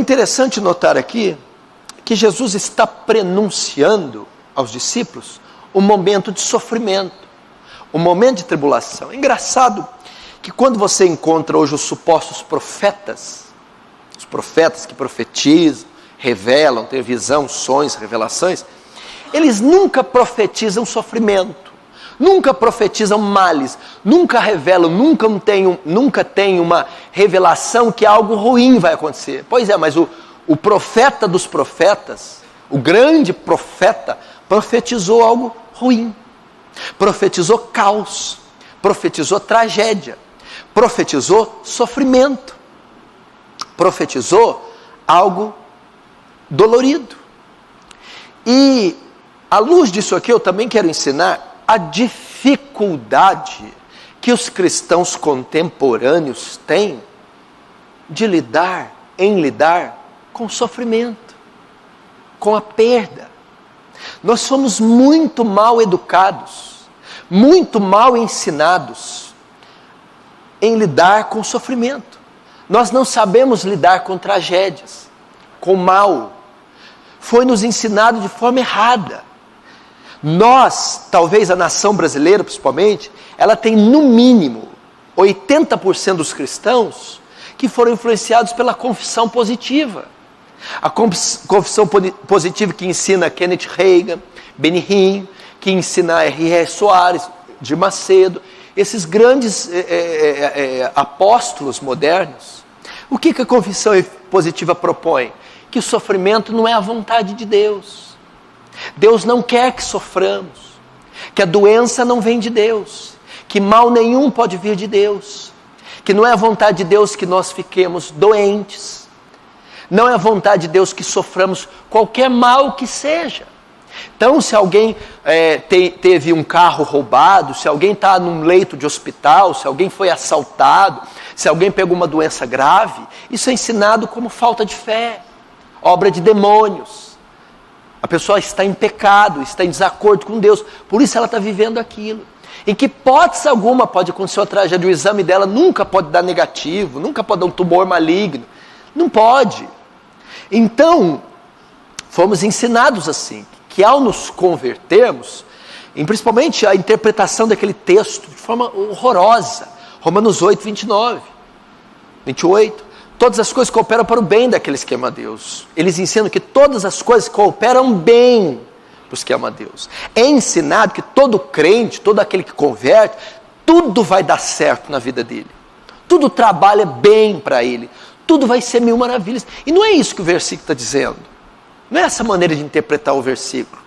interessante notar aqui que Jesus está prenunciando aos discípulos um momento de sofrimento, um momento de tribulação. É engraçado que quando você encontra hoje os supostos profetas, os profetas que profetizam, revelam, têm visão, sonhos, revelações, eles nunca profetizam sofrimento, nunca profetizam males, nunca revelam, nunca tem uma revelação que algo ruim vai acontecer. Pois é, mas o profeta dos profetas, o grande profeta, profetizou algo ruim, profetizou caos, profetizou tragédia, profetizou sofrimento, profetizou algo dolorido. E à luz disso aqui eu também quero ensinar a dificuldade que os cristãos contemporâneos têm de lidar com o sofrimento, com a perda. Nós somos muito mal educados, muito mal ensinados em lidar com o sofrimento. Nós não sabemos lidar com tragédias, com mal. Foi nos ensinado de forma errada. Nós, talvez a nação brasileira principalmente, ela tem no mínimo 80% dos cristãos que foram influenciados pela confissão positiva. A confissão positiva que ensina Kenneth Reagan, Benny Hinn, que ensina R.R. Soares, de Macedo, esses grandes apóstolos modernos. O que a confissão positiva propõe? Que o sofrimento não é a vontade de Deus. Deus não quer que soframos, que a doença não vem de Deus, que mal nenhum pode vir de Deus, que não é a vontade de Deus que nós fiquemos doentes, não é a vontade de Deus que soframos qualquer mal que seja. Então, se alguém teve um carro roubado, se alguém está num leito de hospital, se alguém foi assaltado, se alguém pegou uma doença grave, isso é ensinado como falta de fé, obra de demônios. A pessoa está em pecado, está em desacordo com Deus, por isso ela está vivendo aquilo. Em que hipótese alguma pode acontecer uma tragédia, o exame dela nunca pode dar negativo, nunca pode dar um tumor maligno, não pode. Então, fomos ensinados assim, que ao nos convertermos, principalmente a interpretação daquele texto de forma horrorosa, Romanos 8, 29, 28, todas as coisas cooperam para o bem daqueles que amam a Deus. Eles ensinam que todas as coisas cooperam bem para os que amam a Deus. É ensinado que todo crente, todo aquele que converte, tudo vai dar certo na vida dele. Tudo trabalha bem para ele. Tudo vai ser mil maravilhas. E não é isso que o versículo está dizendo. Não é essa maneira de interpretar o versículo.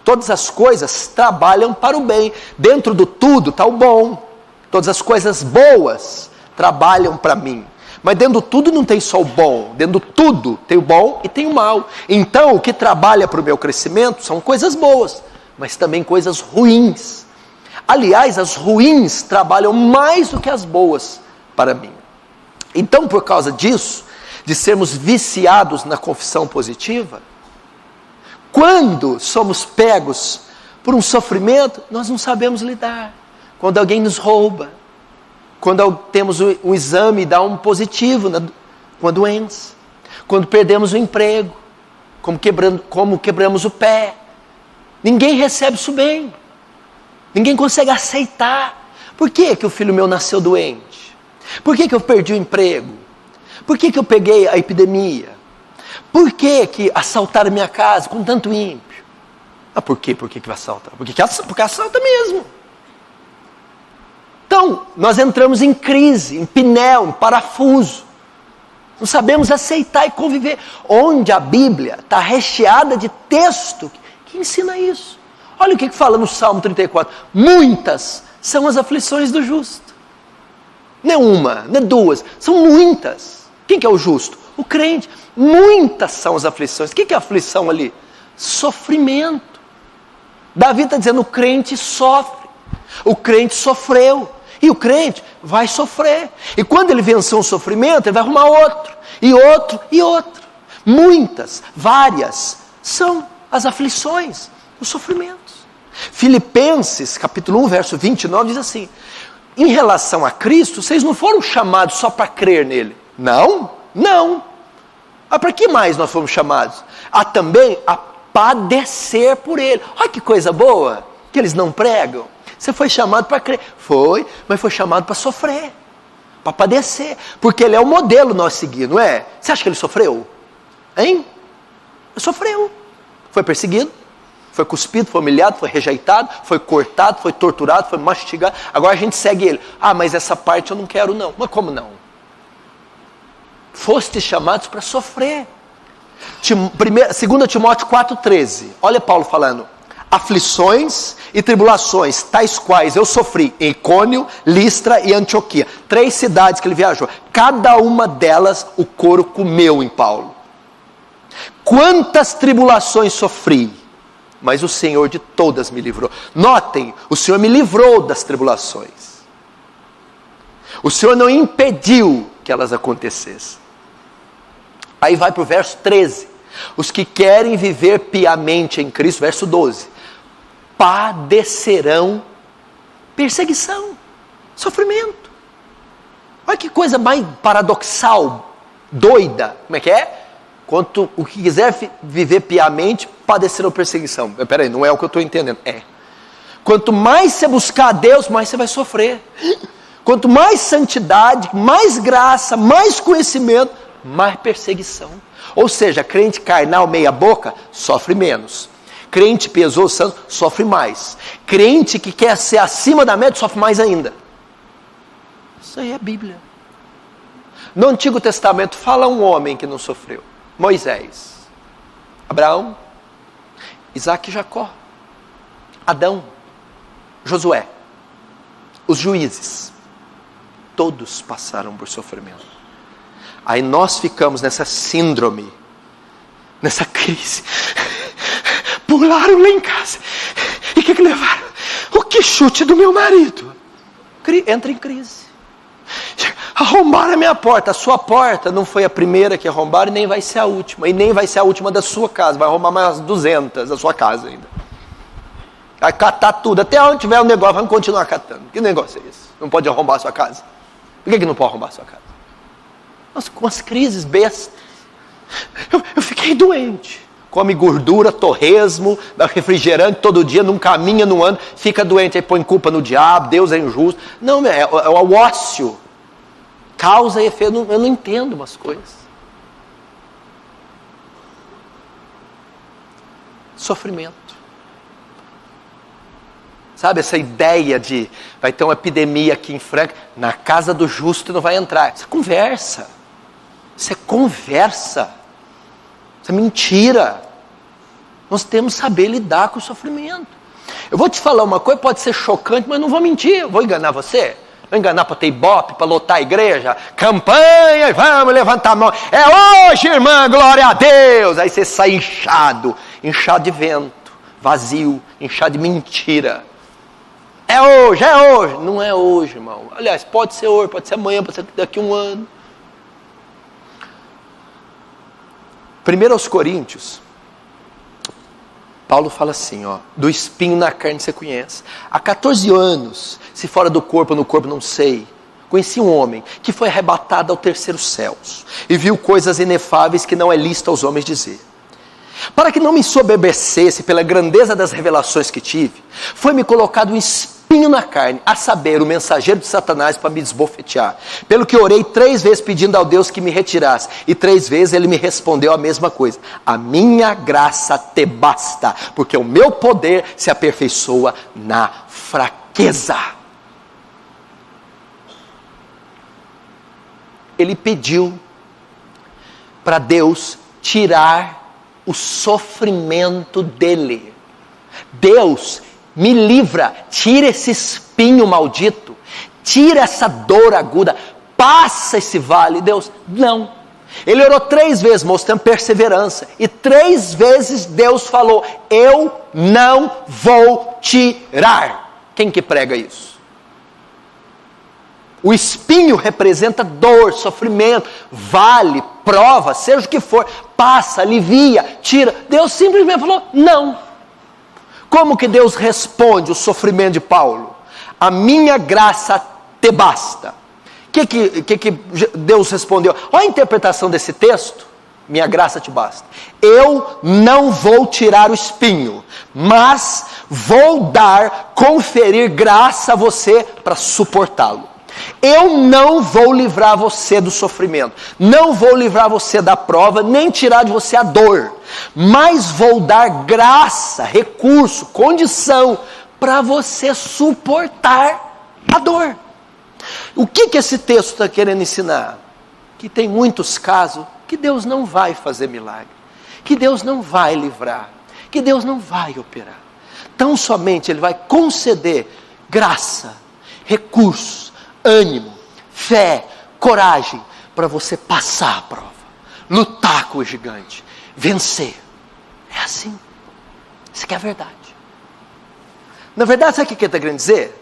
Todas as coisas trabalham para o bem. Dentro do tudo está o bom. Todas as coisas boas trabalham para mim. Mas dentro do tudo não tem só o bom. Dentro do tudo tem o bom e tem o mal. Então o que trabalha para o meu crescimento são coisas boas, mas também coisas ruins. Aliás, as ruins trabalham mais do que as boas para mim. Então, por causa disso, de sermos viciados na confissão positiva, quando somos pegos por um sofrimento, nós não sabemos lidar. Quando alguém nos rouba, quando temos um exame e dá um positivo com a doença, quando perdemos o emprego, como quebramos o pé, ninguém recebe isso bem, ninguém consegue aceitar. Por que o filho meu nasceu doente? Por que eu perdi o emprego? Por que eu peguei a epidemia? Por que assaltaram minha casa com tanto ímpio? Por quê? Por que vai assaltar? Porque assalta mesmo. Então, nós entramos em crise, em pinel, em parafuso. Não sabemos aceitar e conviver. Onde a Bíblia está recheada de texto que ensina isso. Olha o que fala no Salmo 34. Muitas são as aflições do justo. Não é uma, não é duas, são muitas. Quem que é o justo? O crente. Muitas são as aflições. O que é aflição ali? Sofrimento. Davi está dizendo, o crente sofre. O crente sofreu. E o crente vai sofrer. E quando ele vencer um sofrimento, ele vai arrumar outro. E outro, e outro. Muitas, várias, são as aflições, os sofrimentos. Filipenses, capítulo 1, verso 29, diz assim, em relação a Cristo, vocês não foram chamados só para crer nele. Não, não. Ah, para que mais nós fomos chamados? Também a padecer por ele. Olha que coisa boa, que eles não pregam. Você foi chamado para crer. Foi, mas foi chamado para sofrer, para padecer. Porque ele é o modelo nós seguir, não é? Você acha que ele sofreu? Hein? Ele sofreu. Foi perseguido, foi cuspido, foi humilhado, foi rejeitado, foi cortado, foi torturado, foi mastigado. Agora a gente segue ele. Ah, mas essa parte eu não quero não. Mas como não? Fostes chamados para sofrer. 2 Timóteo 4,13. Olha Paulo falando. Aflições e tribulações, tais quais eu sofri em Icônio, Listra e Antioquia. 3 cidades que ele viajou. Cada uma delas o couro comeu em Paulo. Quantas tribulações sofri, mas o Senhor de todas me livrou. Notem, o Senhor me livrou das tribulações. O Senhor não impediu que elas acontecessem. Aí vai para o verso 13. Os que querem viver piamente em Cristo, verso 12, padecerão perseguição, sofrimento. Olha que coisa mais paradoxal, doida. Como é que é? Quanto o que quiser viver piamente, padecerão perseguição. Espera aí, não é o que eu estou entendendo. É. Quanto mais você buscar a Deus, mais você vai sofrer. Quanto mais santidade, mais graça, mais conhecimento, mais perseguição. Ou seja, crente carnal meia boca, sofre menos. Crente pesou santo, sofre mais. Crente que quer ser acima da média, sofre mais ainda. Isso aí é Bíblia. No Antigo Testamento fala um homem que não sofreu. Moisés, Abraão, Isaac e Jacó, Adão, Josué, os juízes, todos passaram por sofrimento. Aí nós ficamos nessa síndrome, nessa crise. Pularam lá em casa. E o que levaram? O que chute do meu marido. Entra em crise. Arrombaram a minha porta. A sua porta não foi a primeira que arrombaram e nem vai ser a última. E nem vai ser a última da sua casa. Vai arrombar mais 200 da sua casa ainda. Vai catar tudo. Até onde tiver um negócio, vamos continuar catando. Que negócio é esse? Não pode arrombar a sua casa? Por que não pode arrombar a sua casa? Nossa, com as crises bestas. Eu fiquei doente. Come gordura, torresmo, dá refrigerante todo dia, não caminha, não anda, fica doente, aí põe culpa no diabo, Deus é injusto. Não, é o ócio. Causa e efeito, eu não entendo umas coisas. Sofrimento. Sabe essa ideia de vai ter uma epidemia aqui em Franca, na casa do justo não vai entrar. Isso é conversa. Isso é conversa. Isso é mentira. Nós temos que saber lidar com o sofrimento. Eu vou te falar uma coisa, pode ser chocante, mas não vou mentir. Eu vou enganar você. Vou enganar para ter ibope, para lotar a igreja. Campanha, vamos levantar a mão. É hoje, irmã, glória a Deus. Aí você sai inchado de vento, vazio, inchado de mentira. É hoje. Não é hoje, irmão. Aliás, pode ser hoje, pode ser amanhã, pode ser daqui a um ano. 1 Coríntios, Paulo fala assim, do espinho na carne você conhece. Há 14 anos, se fora do corpo ou no corpo não sei, conheci um homem que foi arrebatado ao terceiro céus e viu coisas inefáveis que não é lícito aos homens dizer. Para que não me soberbecesse pela grandeza das revelações que tive, foi-me colocado um espinho na carne, a saber, o mensageiro de Satanás para me desbofetear. Pelo que orei 3 vezes pedindo ao Deus que me retirasse, e 3 vezes ele me respondeu a mesma coisa. A minha graça te basta, porque o meu poder se aperfeiçoa na fraqueza. Ele pediu para Deus tirar o sofrimento dele. Deus, me livra, tira esse espinho maldito, tira essa dor aguda, passa esse vale. Deus, não. Ele orou 3 vezes, mostrando perseverança, e 3 vezes Deus falou, eu não vou tirar. Quem que prega isso? O espinho representa dor, sofrimento, vale, prova, seja o que for, passa, alivia, tira. Deus simplesmente falou, não. Como que Deus responde o sofrimento de Paulo? A minha graça te basta. O que Deus respondeu? Olha a interpretação desse texto, minha graça te basta. Eu não vou tirar o espinho, mas vou conferir graça a você para suportá-lo. Eu não vou livrar você do sofrimento, não vou livrar você da prova, nem tirar de você a dor, mas vou dar graça, recurso, condição para você suportar a dor. O que esse texto está querendo ensinar? Que tem muitos casos que Deus não vai fazer milagre, que Deus não vai livrar, que Deus não vai operar. Tão somente Ele vai conceder graça, recursos, ânimo, fé, coragem, para você passar a prova, lutar com o gigante, vencer. É assim. Isso aqui é a verdade. Na verdade, sabe o que ele está querendo dizer?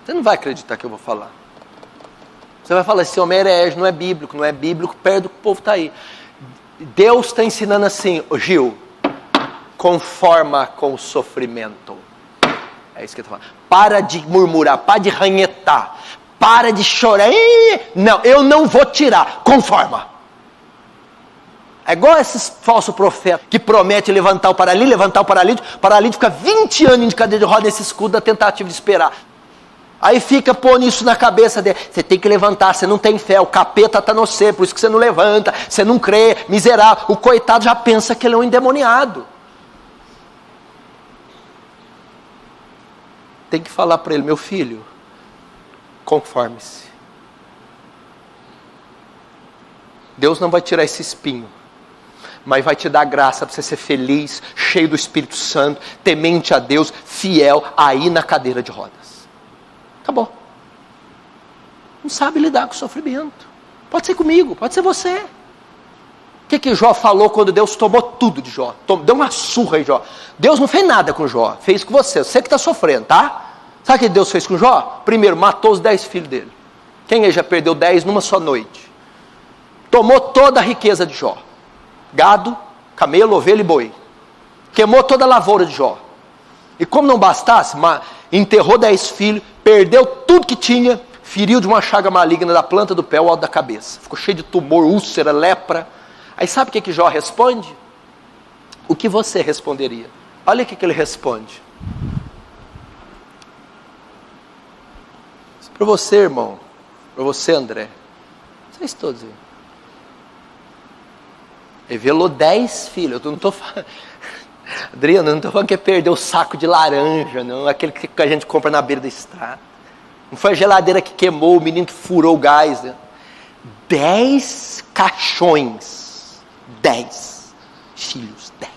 Você não vai acreditar que eu vou falar. Você vai falar, esse homem é herege, não é bíblico, perto do que o povo está aí. Deus está ensinando assim, Gil, conforma com o sofrimento. É isso que ele está falando. Para de murmurar, para de ranhetar, para de chorar. Não, eu não vou tirar, conforma. É igual esses falsos profetas que prometem levantar o paralítico fica 20 anos de cadeira de roda nesse escudo da tentativa de esperar. Aí fica pondo isso na cabeça dele. Você tem que levantar, você não tem fé, o capeta está no você, por isso que você não levanta, você não crê, miserável. O coitado já pensa que ele é um endemoniado. Tem que falar para ele, meu filho, conforme-se. Deus não vai tirar esse espinho, mas vai te dar graça para você ser feliz, cheio do Espírito Santo, temente a Deus, fiel, aí na cadeira de rodas. Acabou. Não sabe lidar com o sofrimento. Pode ser comigo, pode ser você. O que Jó falou quando Deus tomou tudo de Jó? Deu uma surra em Jó. Deus não fez nada com Jó, fez com você. Você que está sofrendo, tá? Sabe o que Deus fez com Jó? Primeiro, matou os 10 filhos dele. Quem aí já perdeu 10 numa só noite? Tomou toda a riqueza de Jó. Gado, camelo, ovelha e boi. Queimou toda a lavoura de Jó. E como não bastasse, enterrou 10 filhos, perdeu tudo que tinha, feriu de uma chaga maligna da planta do pé ao alto da cabeça. Ficou cheio de tumor, úlcera, lepra. Aí sabe o que Jó responde? O que você responderia? Olha o que ele responde. Para você, irmão, para você, André, vocês todos aí. Revelou 10 filhos. Eu não estou falando... Adriano, eu não estou falando que perdeu o saco de laranja, não. Aquele que a gente compra na beira da estrada. Não foi a geladeira que queimou, o menino que furou o gás. Né? 10 caixões. 10 filhos. 10.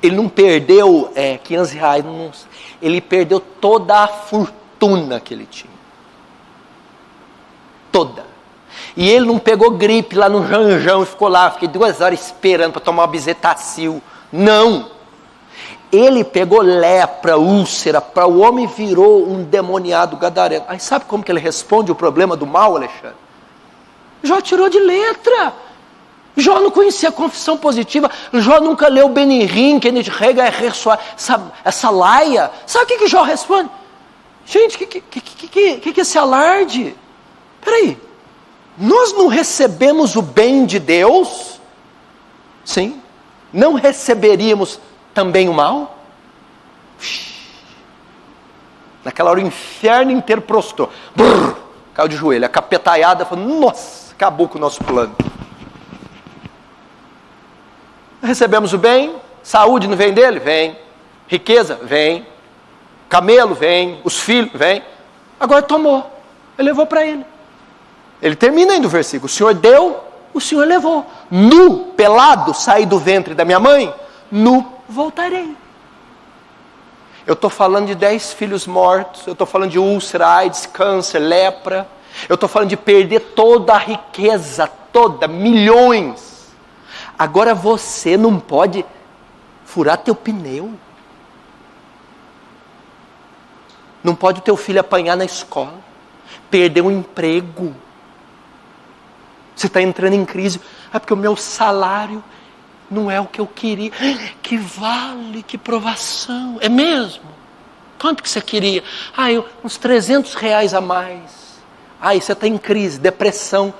Ele não perdeu 500 reais. Não, ele perdeu toda a fortuna que ele tinha. Toda. E ele não pegou gripe lá no Janjão e ficou lá. Fiquei 2 horas esperando para tomar uma Bezetacil. Não. Ele pegou lepra, úlcera, para o homem virou um demoniado gadareno. Aí sabe como que ele responde o problema do mal, Alexandre? Jó tirou de letra. Jó não conhecia a confissão positiva. Jó nunca leu Benihim, que a gente rega essa laia. Sabe o que Jó responde? Gente, o que é esse alarde? Peraí. Nós não recebemos o bem de Deus? Sim. Não receberíamos também o mal? Naquela hora o inferno inteiro prostrou. Brrr, caiu de joelho. A capetaiada falou, nossa, acabou com o nosso plano. Recebemos o bem, saúde não vem dele? Vem. Riqueza? Vem. Camelo? Vem. Os filhos? Vem. Agora tomou. Ele levou para ele. Ele termina ainda o versículo. O Senhor deu, o Senhor levou. Nu, pelado, saí do ventre da minha mãe, nu voltarei. Eu estou falando de 10 filhos mortos, eu estou falando de úlcera, AIDS, câncer, lepra. Eu estou falando de perder toda a riqueza, toda, milhões. Agora você não pode furar teu pneu. Não pode o teu filho apanhar na escola, perder um emprego. Você está entrando em crise. Porque o meu salário não é o que eu queria. Que vale, que provação. É mesmo? Quanto que você queria? Uns 300 reais a mais. Você está em crise, depressão.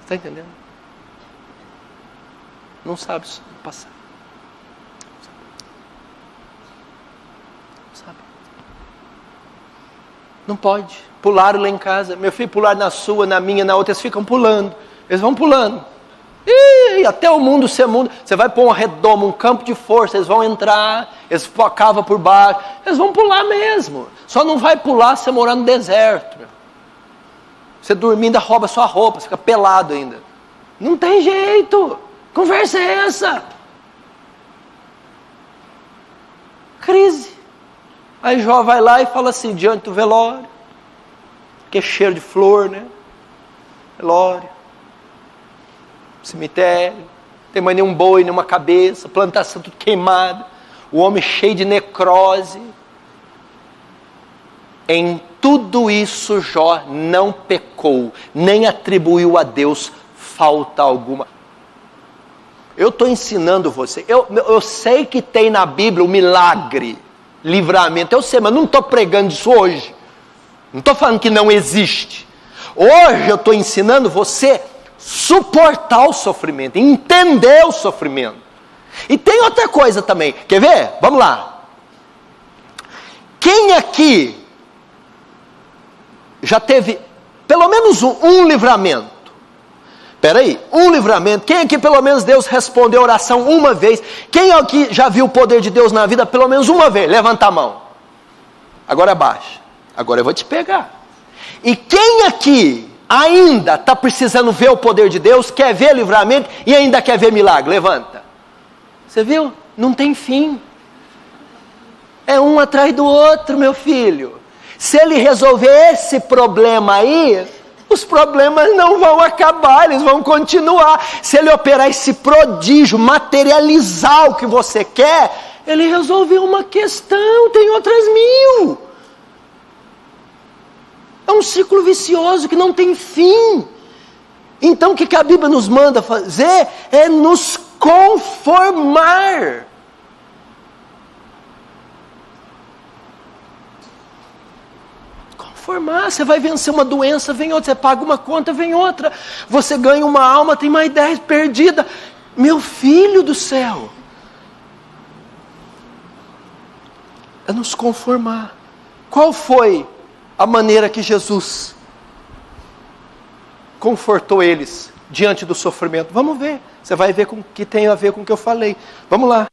Está entendendo? Não sabe passar. Não sabe. Não pode. Pularam lá em casa. Meu filho, pular na sua, na minha, na outra. Eles ficam pulando. Eles vão pulando. E até o mundo ser mundo. Você vai pôr uma redoma, um campo de força. Eles vão entrar. Eles cavam por baixo. Eles vão pular mesmo. Só não vai pular se você morar no deserto. Meu. Você dormindo, rouba sua roupa. Você fica pelado ainda. Não tem jeito. Conversa é essa? Crise. Aí Jó vai lá e fala assim, diante do velório, que é cheiro de flor, né? Velório, cemitério, tem mais nenhum boi, nenhuma cabeça, plantação tudo queimada, o homem cheio de necrose. Em tudo isso Jó não pecou, nem atribuiu a Deus falta alguma. Eu estou ensinando você, eu sei que tem na Bíblia o milagre, livramento, eu sei, mas não estou pregando isso hoje. Não estou falando que não existe. Hoje eu estou ensinando você suportar o sofrimento, entender o sofrimento. E tem outra coisa também, quer ver? Vamos lá. Quem aqui já teve pelo menos um livramento? Espera aí, um livramento. Quem aqui pelo menos Deus respondeu a oração uma vez? Quem aqui já viu o poder de Deus na vida pelo menos uma vez? Levanta a mão. Agora abaixa. Agora eu vou te pegar. E quem aqui ainda está precisando ver o poder de Deus, quer ver livramento e ainda quer ver milagre? Levanta. Você viu? Não tem fim. É um atrás do outro, meu filho. Se ele resolver esse problema aí, os problemas não vão acabar, eles vão continuar. Se ele operar esse prodígio, materializar o que você quer, ele resolveu uma questão, tem outras 1000. É um ciclo vicioso que não tem fim. Então o que a Bíblia nos manda fazer é nos conformar. Conformar, você vai vencer uma doença, vem outra, você paga uma conta, vem outra. Você ganha uma alma, tem mais 10 perdida. Meu filho do céu. É nos conformar. Qual foi a maneira que Jesus confortou eles diante do sofrimento? Vamos ver. Você vai ver com o que tem a ver com o que eu falei. Vamos lá.